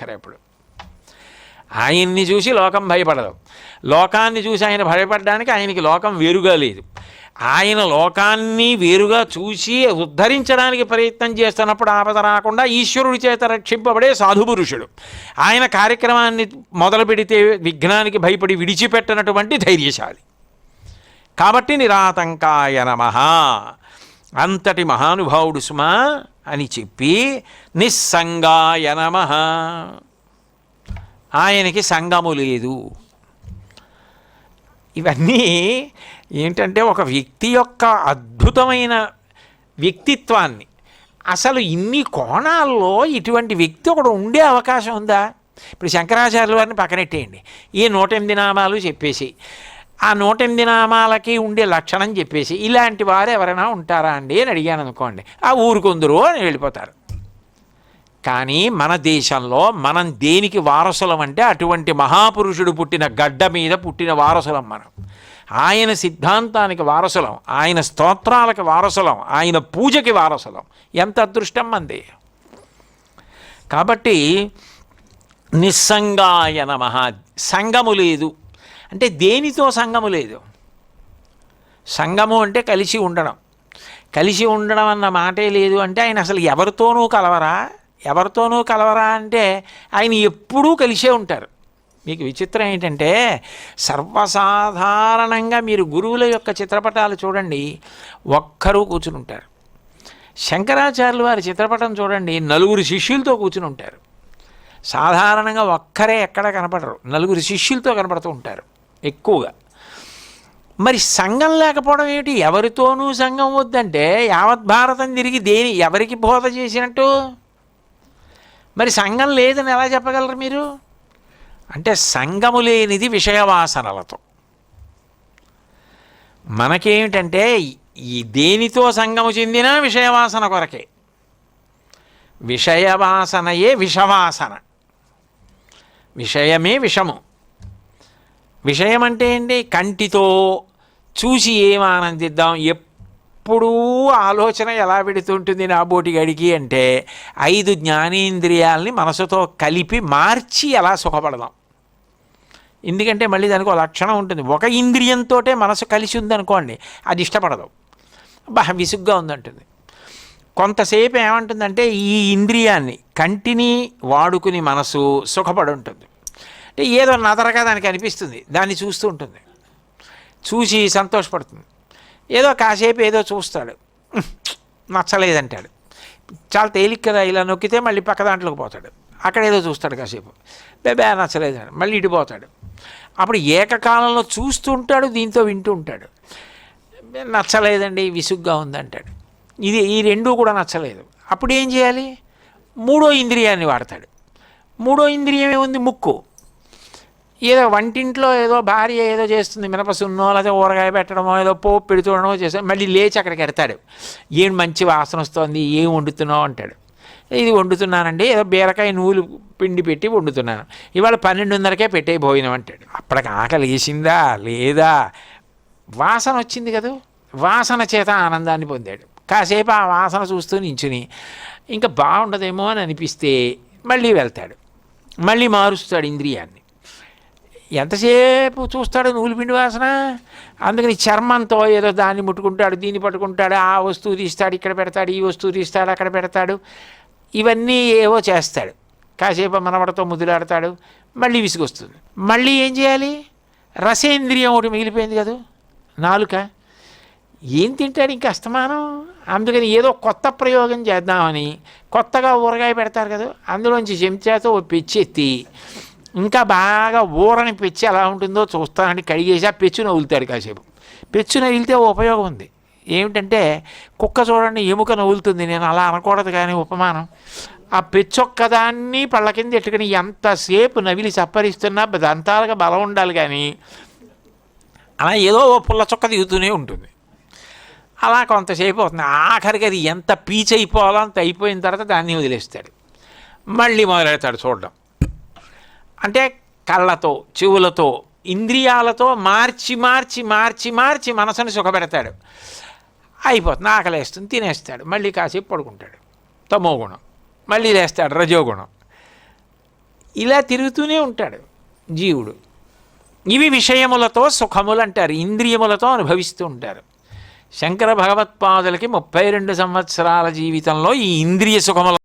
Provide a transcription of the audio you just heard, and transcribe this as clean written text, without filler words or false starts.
ఖరేపుడు ఆయన్ని చూసి లోకం భయపడదు, లోకాన్ని చూసి ఆయన భయపడడానికి ఆయనకి లోకం వేరుగా లేదు. ఆయన లోకాన్ని వేరుగా చూసి ఉద్ధరించడానికి ప్రయత్నం చేస్తున్నప్పుడు ఆపద రాకుండా ఈశ్వరుడి చేత రక్షింపబడే సాధుపురుషుడు. ఆయన కార్యక్రమాన్ని మొదలు పెడితే విఘ్నానికి భయపడి విడిచిపెట్టనటువంటి ధైర్యశాలి. కాబట్టి నిరాతంకాయ నమః, అంతటి మహానుభావుడు సుమా అని చెప్పి నిస్సంగాయ నమః, ఆయనకి సంగము లేదు. ఇవన్నీ ఏంటంటే ఒక వ్యక్తి యొక్క అద్భుతమైన వ్యక్తిత్వాన్ని, అసలు ఇన్ని కోణాల్లో ఇటువంటి వ్యక్తి ఒకడు ఉండే అవకాశం ఉందా? ఇప్పుడు శంకరాచార్యుల వారిని పక్కనెట్టేయండి, ఈ 108 నామాలు చెప్పేసి ఆ 108 నామాలకి ఉండే లక్షణం చెప్పేసి ఇలాంటి వారు ఎవరైనా ఉంటారా అండి అని అడిగాను అనుకోండి, ఆ ఊరుకుందరు అని వెళ్ళిపోతారు. కానీ మన దేశంలో మనం దేనికి వారసులం అంటే అటువంటి మహాపురుషుడు పుట్టిన గడ్డ మీద పుట్టిన వారసులం మనం. ఆయన సిద్ధాంతానికి వారసులం, ఆయన స్తోత్రాలకు వారసులం, ఆయన పూజకి వారసులం. ఎంత అదృష్టం మంది. కాబట్టి నిస్సంగాయ నమః, సంగము లేదు అంటే దేనితో సంగము లేదు? సంగము అంటే కలిసి ఉండడం. కలిసి ఉండడం అన్న మాటే లేదు అంటే ఆయన అసలు ఎవరితోనూ కలవరా? ఎవరితోనూ కలవరా అంటే ఆయన ఎప్పుడూ కలిసే ఉంటారు. మీకు విచిత్రం ఏంటంటే సర్వసాధారణంగా మీరు గురువుల యొక్క చిత్రపటాలు చూడండి, ఒక్కరూ కూర్చుని ఉంటారు. శంకరాచార్యుల వారి చిత్రపటం చూడండి, 4 శిష్యులతో కూర్చుని ఉంటారు. సాధారణంగా ఒక్కరే ఎక్కడ కనపడరు, 4 శిష్యులతో కనపడుతూ ఉంటారు ఎక్కువగా. మరి సంఘం లేకపోవడం ఏమిటి? ఎవరితోనూ సంఘం వద్దంటే యావత్ భారతం తిరిగి ఎవరికి బోధ చేసినట్టు? మరి సంఘం లేదని ఎలా చెప్పగలరు మీరు? అంటే సంఘము లేనిది విషయవాసనలతో. మనకేమిటంటే ఈ దేనితో సంఘము చెందినా విషయవాసన కొరకే. విషయవాసనయే విషవాసన, విషయమే విషము. విషయం అంటే ఏంటి? కంటితో చూసి ఏం ఆనందిద్దాం, ఎప్పుడూ ఆలోచన ఎలా పెడుతుంటుంది నా బోటిగడికి అంటే 5 జ్ఞానేంద్రియాలని మనసుతో కలిపి మార్చి ఎలా సుఖపడదాం. ఎందుకంటే మళ్ళీ దానికి ఒక లక్షణం ఉంటుంది. ఒక ఇంద్రియంతో మనసు కలిసి ఉందనుకోండి, అది ఇష్టపడదు, విసుగ్గా ఉందంటుంది. కొంతసేపు ఏమంటుందంటే ఈ ఇంద్రియాన్ని కంటిని వాడుకుని మనసు సుఖపడి ఉంటుంది. అంటే ఏదో నదరగా దానికి అనిపిస్తుంది, దాన్ని చూస్తూ ఉంటుంది, చూసి సంతోషపడుతుంది. ఏదో కాసేపు ఏదో చూస్తాడు, నచ్చలేదంటాడు. చాలా తేలిక కదా, ఇలా నొక్కితే మళ్ళీ పక్క దాంట్లోకి పోతాడు, అక్కడ ఏదో చూస్తాడు కాసేపు, బేబే నచ్చలేదండి, మళ్ళీ ఇటుపోతాడు. అప్పుడు ఏకకాలంలో చూస్తూ ఉంటాడు, దీంతో వింటూ ఉంటాడు. నచ్చలేదండి, విసుగ్గా ఉందంటాడు. ఈ రెండూ కూడా నచ్చలేదు. అప్పుడు ఏం చేయాలి? 3వ ఇంద్రియాన్ని వాడతాడు. 3వ ఇంద్రియం ఏముంది? ముక్కు. ఏదో వంటింట్లో ఏదో భార్య ఏదో చేస్తుంది, మినపసున్నో లేకపోతే ఊరగాయ పెట్టడమో ఏదో పోపు పెడుతుండమో చేస్తాడు, మళ్ళీ లేచి అక్కడికి ఎడతాడు. ఏం మంచి వాసన వస్తుంది, ఏం వండుతున్నావు అంటాడు. ఇది వండుతున్నానండి, ఏదో బీరకాయ నూలు పిండి పెట్టి వండుతున్నాను, ఇవాళ 12:30కే పెట్టే భోజనం అంటాడు. అప్పటికి ఆకలి వేసిందా లేదా? వాసన వచ్చింది కదా, వాసన చేత ఆనందాన్ని పొందాడు. కాసేపు ఆ వాసన చూస్తూ నించుని ఇంకా బాగుండదేమో అని అనిపిస్తే మళ్ళీ వెళ్తాడు, మళ్ళీ మారుస్తాడు ఇంద్రియాన్ని. ఎంతసేపు చూస్తాడు నూలుపిండి వాసన? అందుకని చర్మంతో ఏదో దాన్ని ముట్టుకుంటాడు, దీన్ని పట్టుకుంటాడు, ఆ వస్తువు తీస్తాడు, ఇక్కడ పెడతాడు, ఈ వస్తువు తీస్తాడు, అక్కడ పెడతాడు, ఇవన్నీ ఏవో చేస్తాడు. కాసేపు మనవడతో ముద్దులాడతాడు, మళ్ళీ విసుగొస్తుంది. మళ్ళీ ఏం చేయాలి? రసేంద్రియం ఒకటి మిగిలిపోయింది కదా, నాలుక. ఏం తింటాడు ఇంకా అస్తమానం? అందుకని ఏదో కొత్త ప్రయోగం చేద్దామని కొత్తగా ఊరగాయ పెడతారు కదా, అందులోంచి చెంచాతో పెచ్చెత్తి ఇంకా బాగా ఊరని పెచ్చి ఎలా ఉంటుందో చూస్తానని కడిగేసి ఆ పెచ్చు నవ్వులుతాడు. కాసేపు పెచ్చు నవ్విలితే ఉపయోగం ఉంది. ఏమిటంటే కుక్క చూడండి ఎముక నవ్వులుతుంది, నేను అలా అనకూడదు కానీ ఉపమానం. ఆ పెచ్చొక్కదాన్ని పళ్ళ కింద ఎట్టుకుని ఎంతసేపు నవిలి సప్పరిస్తున్నా దంతాలుగా బలం ఉండాలి, కానీ అలా ఏదో పుల్ల చొక్క దిగుతూనే ఉంటుంది. అలా కొంతసేపు అవుతుంది. ఆఖరికి అది ఎంత పీచ్ అయిపోవాలో అంత అయిపోయిన తర్వాత దాన్ని వదిలేస్తాడు, మళ్ళీ మొదలెడతాడు చూడడం. అంటే కళ్ళతో చెవులతో ఇంద్రియాలతో మార్చి మార్చి మార్చి మార్చి మనసుని సుఖపెడతాడు. అయిపోతుంది, ఆకలేస్తుంది, తినేస్తాడు, మళ్ళీ కాసేపు పడుకుంటాడు, తమోగుణం. మళ్ళీ లేస్తాడు, రజోగుణం. ఇలా తిరుగుతూనే ఉంటాడు జీవుడు. ఇవి విషయములతో సుఖములు అంటారు, ఇంద్రియములతో అనుభవిస్తూ ఉంటారు. శంకర భగవత్పాదులకి 32 సంవత్సరాల జీవితంలో ఈ ఇంద్రియ సుఖముల